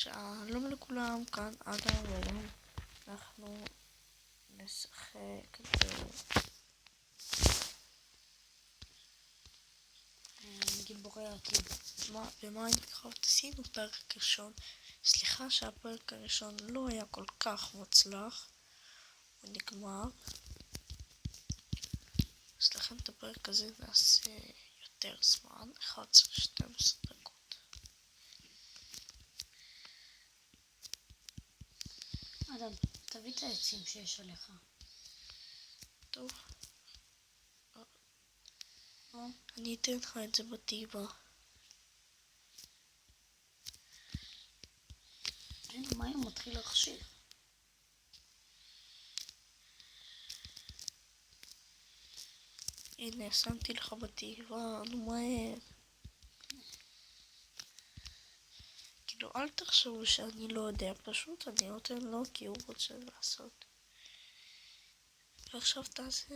שלום לכולם, כאן אדם, והיום אנחנו נשחק גיבורי העתיד. במיינקראפט. עשינו פרק ראשון. סליחה שהפרק הראשון לא היה כל כך מוצלח, הוא נגמר. אז לכן את הפרק הזה נעשה יותר זמן, 11-12 דקות. אדם, תביא את העצים שיש עליך. טוב, אני אתן לך את זה בטבע. אין, מים מתחיל להחשיך. הנה, שמתי לך בטבע, נו מהר. כאילו, אל תחשבו שאני לא יודע, פשוט אני נותן לו כי הוא רוצה לעשות. ועכשיו תעשה.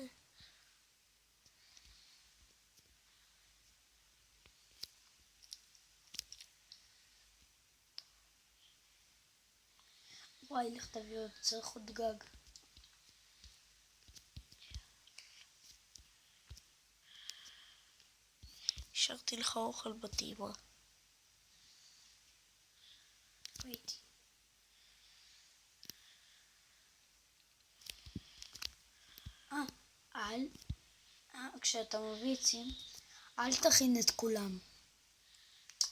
וואי, לך תביא עוד, צריך עוד גג. השארתי לך אוכל בטבע. ראיתי. כשאתה מביא עצים, אל תכין את כולם.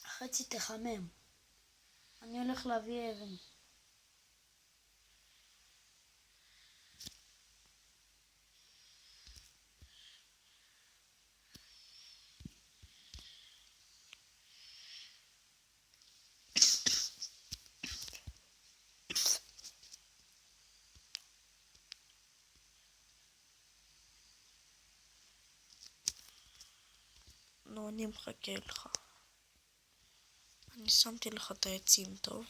חצי תחמם. אני הולך להביא אבן. נו, אני מחכה לך. אני שמתי לך את העצים, טוב?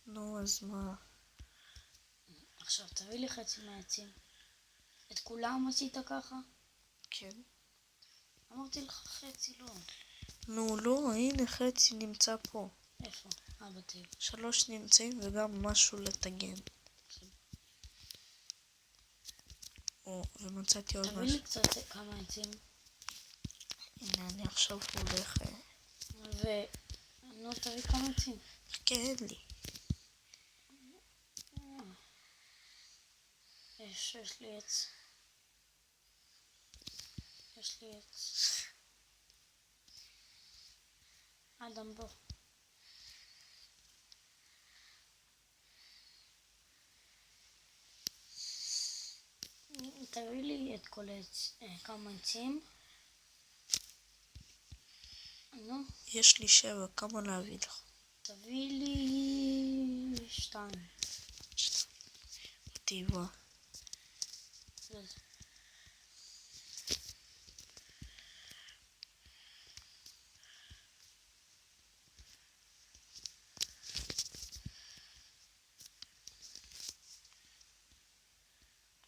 נו, אז מה? עכשיו תביא לי חצי מהעצים. את כולם עשית ככה? כן. אמרתי לך חצי, לא. נו, לא, הנה חצי נמצא פה. איפה? בטבע. 3 נמצאים וגם משהו לטגן. ומצאתי עוד תביא משהו. לי קצת כמה עצים. הנה, אני עכשיו הולך. נו, תביא כמה עצים. חכה, אין לי. יש לי עץ. יש לי עץ. אדם, בוא. תביא לי את כל כמה עצים. נו. יש לי 7, כמה להביא לך? תביא לי 2. טבע.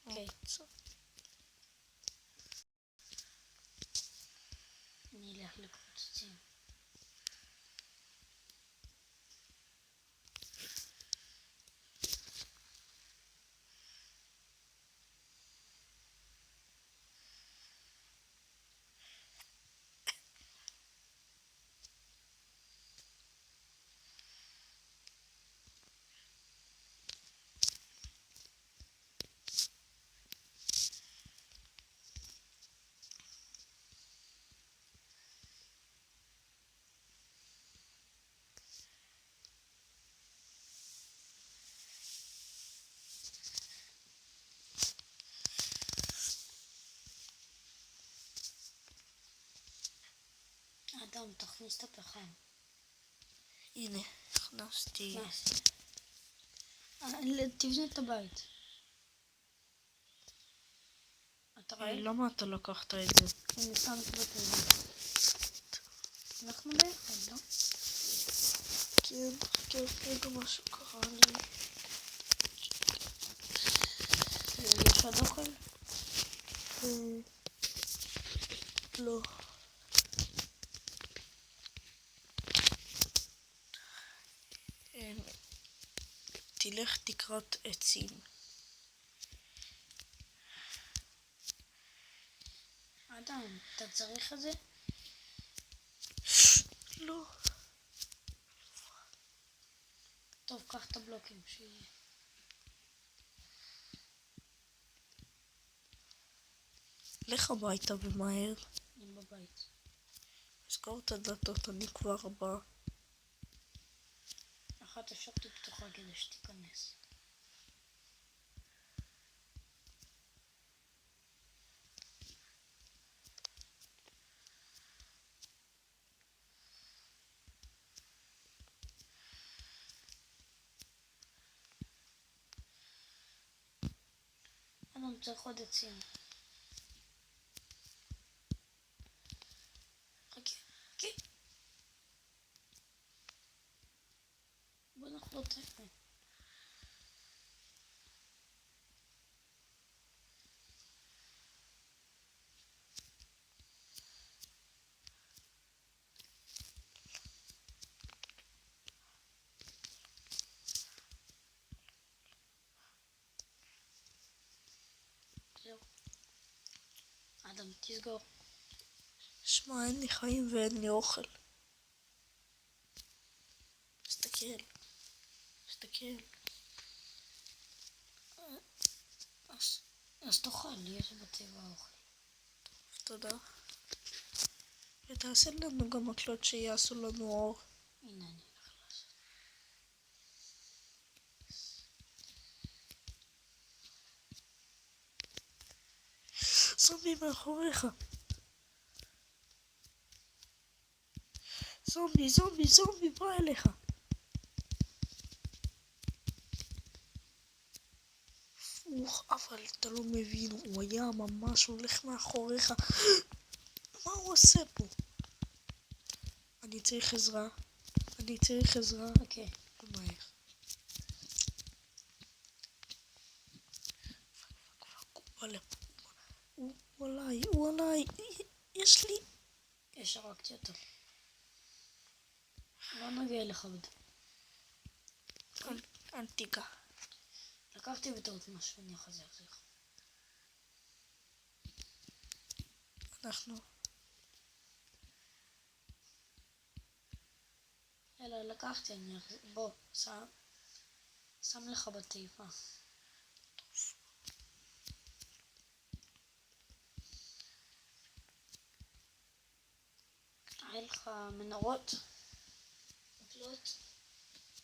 אוקיי. אני אלך לקבוץ עצים. אדם, תכניס את הפחם. הנה, הכנסתי. תבנה את הבית. אתה רואה? למה אתה לקחת את זה? אני שם את בתיבה. אנחנו ביחד, לא? כן, רגע משהו קרה לי. יש עוד אוכל? לא. תלך תקרת עצים. אדם, אתה צריך את זה? לא. טוב, קח את הבלוקים שיהיה. לך הביתה ומהר. אני בבית. סגור את הדלתות, אני כבר בא. אחת השארתי פתוחה כדי שתיכנס. אדם, צריך עוד עצים. חכה. בוא נחלוט את זה. זהו. אדם, תסגור. שמע, אין לי חיים ואין לי אוכל. תסתכל. אז תאכל, יש בטבע אוכל. תודה. ותעשה לנו גם מקלות שיעשו לנו אור. הנה אני הולך לעשות. זומבי מאחוריך. זומבי, בוא אליך. אבל אתה לא מבין, הוא היה ממש הולך מאחוריך. מה הוא עושה פה? אני צריך עזרה. אוקיי. מהר. הוא לפה. הוא עליי. יש לי. יש, הרגתי אותו. לא נגיע לך בזה. אל תיגע. לקחתי בטעות משהו, אני אחזר לך. אנחנו. אלא לקחתי, אני אחזר. בוא, שם לך בתיבה. היה לך מנורות, מקלות,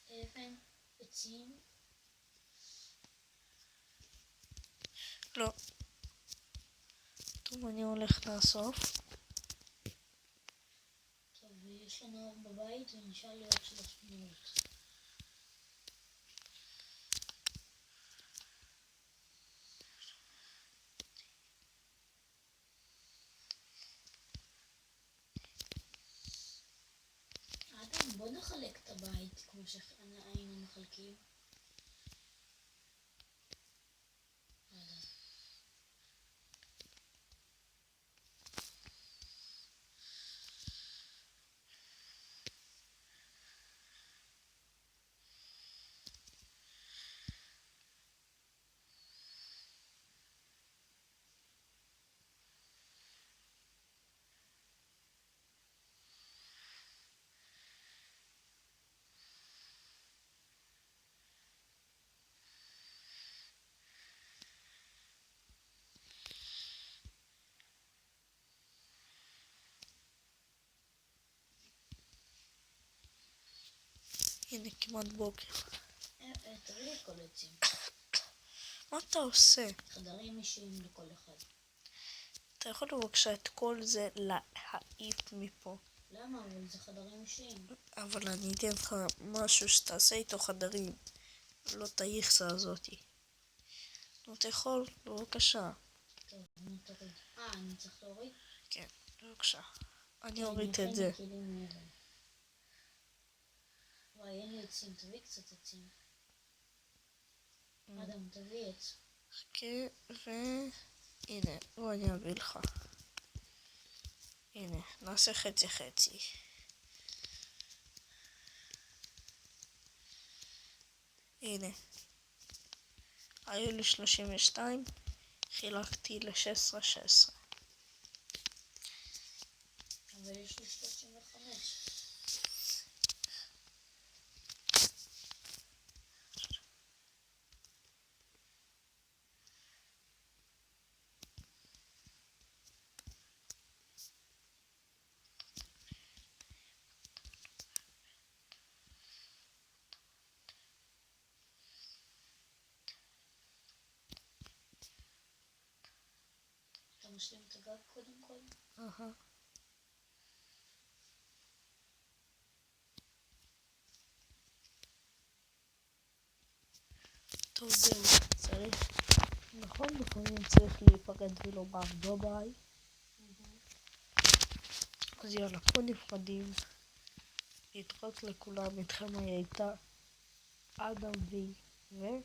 אבן, עצים. לא. טוב, אני הולך לאסוף. טוב, יש לנו אור בבית ונשאר לי עוד 3 מנורות. אדם, בוא נחלק את הבית כמו שהיינו מחלקים. הנה, כמעט בוקר. תביא לי כל עצים. מה אתה עושה? חדרים אישיים לכל אחד. אתה יכול בבקשה את כל זה להעיף מפה. למה? אבל זה חדרים אישיים. אבל אני אתן לך משהו שתעשה איתו חדרים. לא את היחסה הזאתי. נו, תאכול, בבקשה. טוב, אני תוריד. אני צריך להוריד? כן, בבקשה. אני כן, אוריד יכין את זה. לי כלים מאלה. וואי, אין לי עצים, תביא קצת עצים. אדם, תביא עץ. חכה, הנה, בוא אני אביא לך. הנה, נעשה חצי חצי. הנה. היו לי 32, חילקתי ל-16. אבל יש לי 35. אתה משלים את הגג קודם כל? טוב, זהו, צריך. נכון, לפעמים צריך להיפרד ולומר ביי ביי. אז יאללה, פה נפרדים. להתראות לכולם, איתכם הייתה אדם ומי?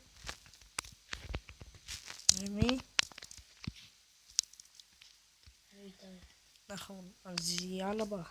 ואיתי. נכון, אז יאללה ביי.